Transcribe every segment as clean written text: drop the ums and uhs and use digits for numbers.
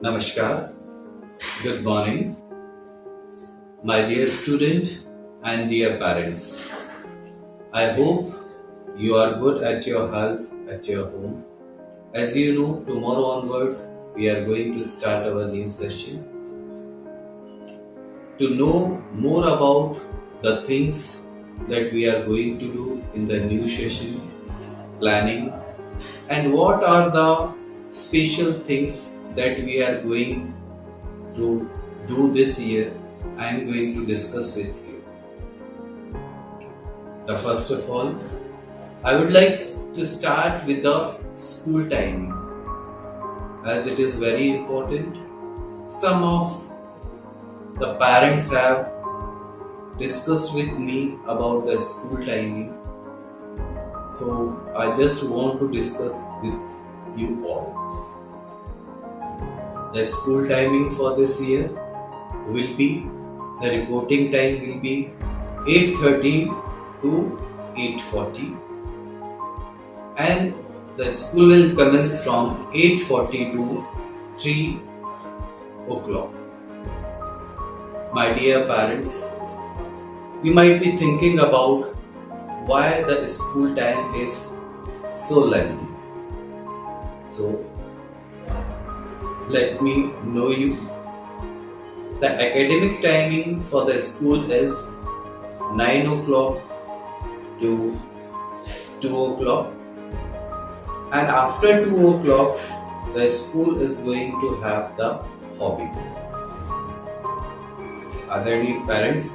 Namaskar. Good morning, my dear student and dear parents. I hope you are good at your health at your home. As you know, tomorrow onwards we are going to start our new session. To know more about the things that we are going to do in the new session, planning, and what are the special things that we are going to do this year, I am going to discuss with you. The first of all, I would like to start with the school timing, as it is very important. Some of the parents have discussed with me about the school timing, so I just want to discuss with you all. The school timing for this year will be, the reporting time will be 8:30 to 8:40, and the school will commence from 8:40 to 3 o'clock. My dear parents, you might be thinking about why the school time is so lengthy. So, let me know you. The academic timing for the school is 9 o'clock to 2 o'clock, and after 2 o'clock the school is going to have the hobby. आदरणीय parents,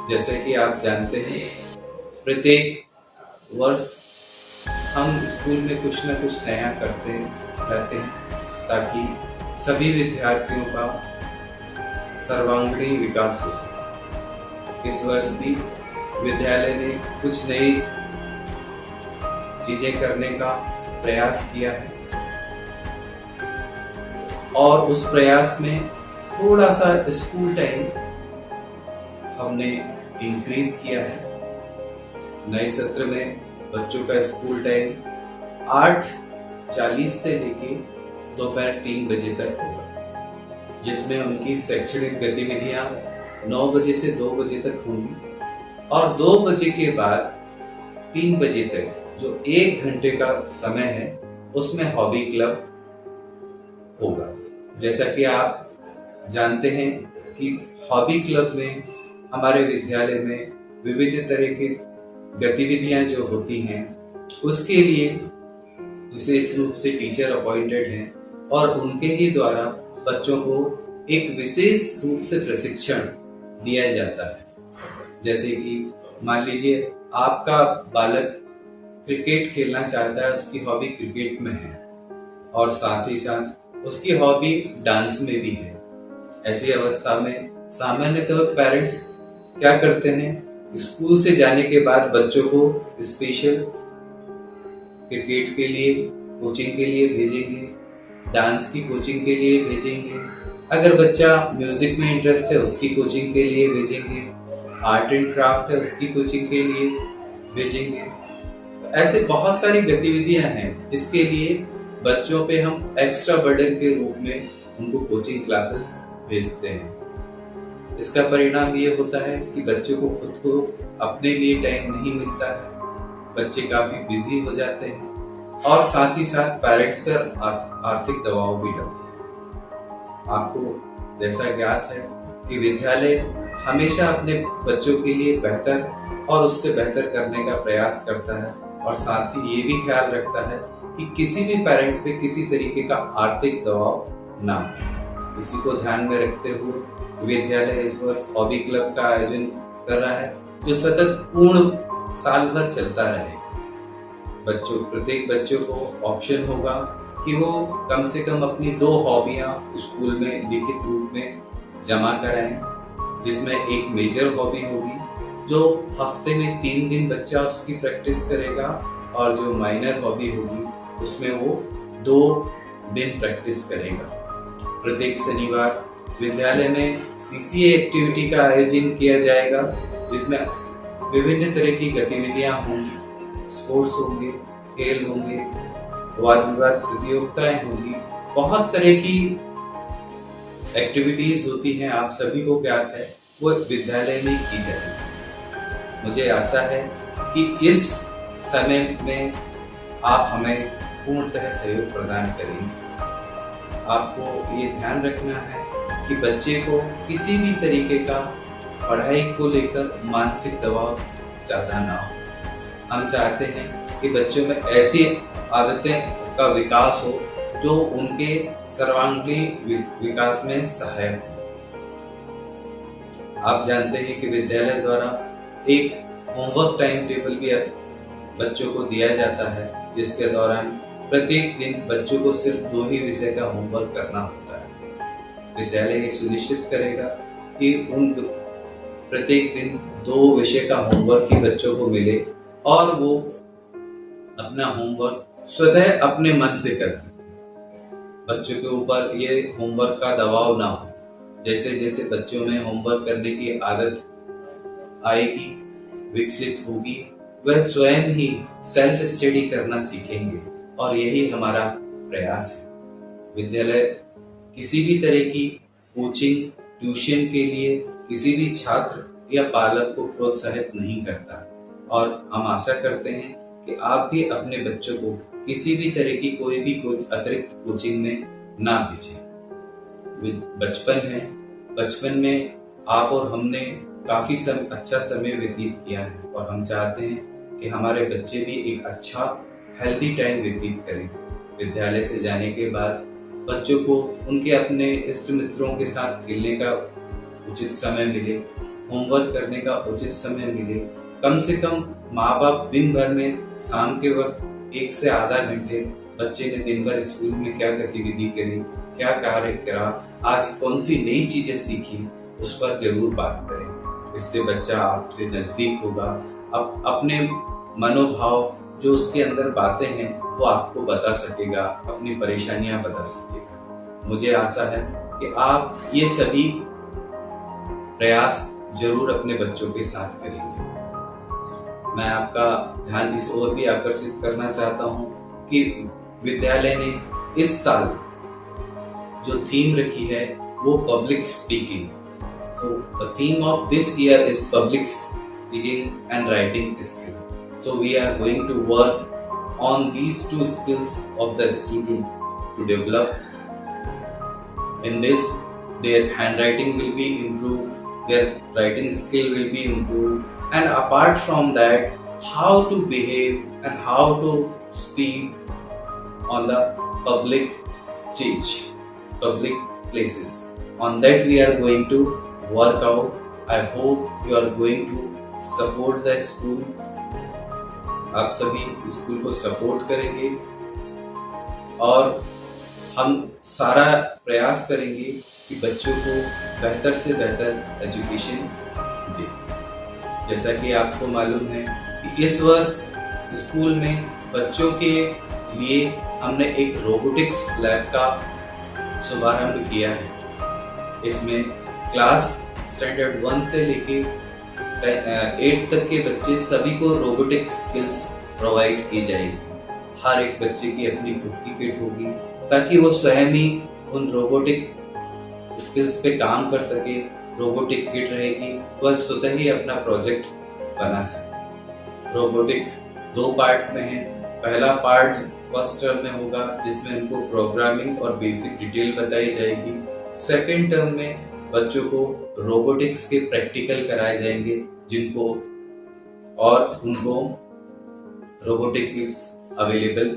जैसे कि आप जानते हैं, प्रत्येक वर्ष हम school में कुछ न कुछ नया करते रहते हैं ताकि सभी विद्यार्थियों का सर्वांगीण विकास हो सके। इस वर्ष भी विद्यालय ने कुछ नई चीजें करने का प्रयास किया है, और उस प्रयास में थोड़ा सा स्कूल टाइम हमने इंक्रीज किया है। नए सत्र में बच्चों का स्कूल टाइम 8:40 से लेके दोपहर 3 बजे तक होगा, जिसमें उनकी शैक्षणिक गतिविधियां 9 बजे से 2 बजे तक होंगी, और 2 बजे के बाद 3 बजे तक जो 1 घंटे का समय है उसमें हॉबी क्लब होगा। जैसा कि आप जानते हैं कि हॉबी क्लब में हमारे विद्यालय में विभिन्न तरह की गतिविधियां जो होती हैं उसके लिए विशेष रूप से टीचर अपॉइंटेड हैं, और उनके ही द्वारा बच्चों को एक विशेष रूप से प्रशिक्षण दिया जाता है। जैसे कि मान लीजिए आपका बालक क्रिकेट खेलना चाहता है, उसकी हॉबी क्रिकेट में है, और साथ ही साथ उसकी हॉबी डांस में भी है। ऐसी अवस्था में सामान्यतः पेरेंट्स क्या करते हैं, स्कूल से जाने के बाद बच्चों को स्पेशल क्रिकेट के लिए कोचिंग के लिए भेजेंगे, डांस की कोचिंग के लिए भेजेंगे, अगर बच्चा म्यूजिक में इंटरेस्ट है उसकी कोचिंग के लिए भेजेंगे, आर्ट एंड क्राफ्ट है उसकी कोचिंग के लिए भेजेंगे। तो ऐसे बहुत सारी गतिविधियां हैं जिसके लिए बच्चों पे हम एक्स्ट्रा बर्डन के रूप में उनको कोचिंग क्लासेस भेजते हैं। इसका परिणाम ये होता है कि बच्चों को खुद को अपने लिए टाइम नहीं मिलता है, बच्चे काफी बिजी हो जाते हैं, और साथ ही साथ पेरेंट्स पर आर्थिक दबाव भी डलता है। आपको जैसा ज्ञात है कि विद्यालय हमेशा अपने बच्चों के लिए बेहतर और उससे बेहतर करने का प्रयास करता है, और साथ ही ये भी ख्याल रखता है कि किसी भी पेरेंट्स पे किसी तरीके का आर्थिक दबाव ना हो। इसी को ध्यान में रखते हुए विद्यालय इस वर्ष हॉबी क्लब का आयोजन कर रहा है, जो सतत पूर्ण साल भर चलता रहे। प्रत्येक बच्चों को ऑप्शन होगा कि वो कम से कम अपनी 2 हॉबियां स्कूल में लिखित रूप में जमा कराएं, जिसमें एक मेजर हॉबी होगी जो हफ्ते में 3 दिन बच्चा उसकी प्रैक्टिस करेगा, और जो माइनर हॉबी होगी उसमें वो 2 दिन प्रैक्टिस करेगा। प्रत्येक शनिवार विद्यालय में सीसीए एक्टिविटी का आयोजन किया जाएगा, जिसमें विभिन्न तरह की गतिविधियां होंगी, स्पोर्ट्स होंगे, खेल होंगे, वाद विवाद प्रतियोगिताएं होंगी, बहुत तरह की एक्टिविटीज होती हैं आप सभी को ज्ञात है, वो विद्यालय में की जाती है। मुझे आशा है कि इस समय में आप हमें पूर्णतः सहयोग प्रदान करेंगे। आपको ये ध्यान रखना है कि बच्चे को किसी भी तरीके का पढ़ाई को लेकर मानसिक दबाव ज्यादा ना हो। हम चाहते हैं कि बच्चों में ऐसी आदतें का विकास हो जो उनके सर्वांगीण विकास में सहायक हो। आप जानते हैं कि विद्यालय द्वारा एक होमवर्क टाइम टेबल भी बच्चों को दिया जाता है, जिसके दौरान प्रत्येक दिन बच्चों को सिर्फ 2 ही विषय का होमवर्क करना होता है। विद्यालय ये सुनिश्चित करेगा कि उन प्रत्येक दिन 2 विषय का होमवर्क ही बच्चों को मिले और वो अपना होमवर्क स्वतः अपने मन से कर सके। बच्चों के ऊपर ये होमवर्क का दबाव ना हो। जैसे जैसे बच्चों में होमवर्क करने की आदत आएगी, विकसित होगी, वह स्वयं ही सेल्फ स्टडी करना सीखेंगे और यही हमारा प्रयास है। विद्यालय किसी भी तरह की कोचिंग, ट्यूशन के लिए किसी भी छात्र या पालक को प्रोत्साहित नहीं करता और हम आशा करते हैं कि आप भी अपने बच्चों को किसी भी तरह की कोई भी अतिरिक्त कोचिंग में ना भेजें। बचपन है, बचपन में आप और हमने काफी अच्छा समय व्यतीत किया है और हम चाहते हैं कि हमारे बच्चे भी एक अच्छा हेल्दी टाइम व्यतीत करें। विद्यालय से जाने के बाद बच्चों को उनके अपने इष्ट मित्रों के साथ खेलने का उचित समय मिले, होमवर्क करने का उचित समय मिले। कम से कम माँ बाप दिन भर में शाम के वक्त 1 से आधा घंटे बच्चे ने दिन भर स्कूल में क्या गतिविधि करी, क्या कार्य करा, आज कौन सी नई चीजें सीखी, उस पर जरूर बात करें। इससे बच्चा आपसे नजदीक होगा, अपने मनोभाव जो उसके अंदर बातें हैं वो आपको बता सकेगा, अपनी परेशानियां बता सकेगा। मुझे आशा है कि आप ये सभी प्रयास जरूर अपने बच्चों के साथ करेंगे। मैं आपका ध्यान इस ओर भी आकर्षित करना चाहता हूँ कि विद्यालय ने इस साल जो थीम रखी है वो public speaking. So the theme of this year is public speaking and writing skill. So we are going to work on these 2 skills of the student to develop. In this, their handwriting will be improved, their writing skill will be improved, and apart from that, how to behave and how to speak on the public stage, public places. On that we are going to work out. I hope you are going to support the school. आप सभी school को support करेंगे और हम सारा प्रयास करेंगे कि बच्चों को बेहतर से बेहतर एजुकेशन दें। जैसा कि आपको मालूम है कि इस वर्ष स्कूल में बच्चों के लिए हमने एक रोबोटिक्स लैब का शुभारंभ किया है। इसमें क्लास स्टैंडर्ड 1 से लेके 8 तक के बच्चे सभी को रोबोटिक स्किल्स प्रोवाइड की जाएगी। हर एक बच्चे की अपनी खुद की किट होगी ताकि वो स्वयं ही उन रोबोटिक स्किल्स पे काम कर सके। रोबोटिक किट रहेगी, वह स्वतः ही अपना प्रोजेक्ट बना सके। रोबोटिक 2 पार्ट में है। पहला पार्ट फर्स्ट टर्म में होगा जिसमें उनको प्रोग्रामिंग और बेसिक डिटेल बताई जाएगी। सेकेंड टर्म में बच्चों को रोबोटिक्स के प्रैक्टिकल कराए जाएंगे जिनको और उनको रोबोटिक किट्स अवेलेबल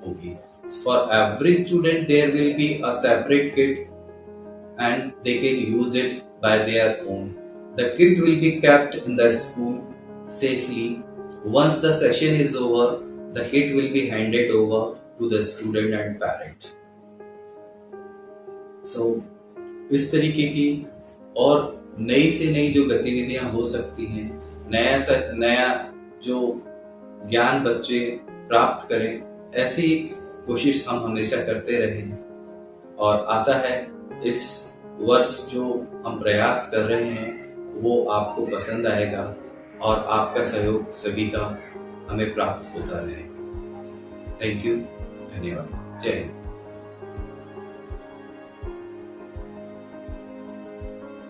होगी। For every student there will be a separate kit and they can use it by their own. The kit will be kept in the school safely. Once the session is over, the kit will be handed over to the student and parent. So, इस तरीके की और नई से नई जो गतिविधियां हो सकती हैं, नया जो ज्ञान बच्चे प्राप्त करें, ऐसी कोशिश हम हमेशा करते रहे और आशा है इस वर्ष जो हम प्रयास कर रहे हैं वो आपको पसंद आएगा और आपका सहयोग सभी का हमें प्राप्त होता रहेगा। थैंक यू, धन्यवाद, जय हिंद।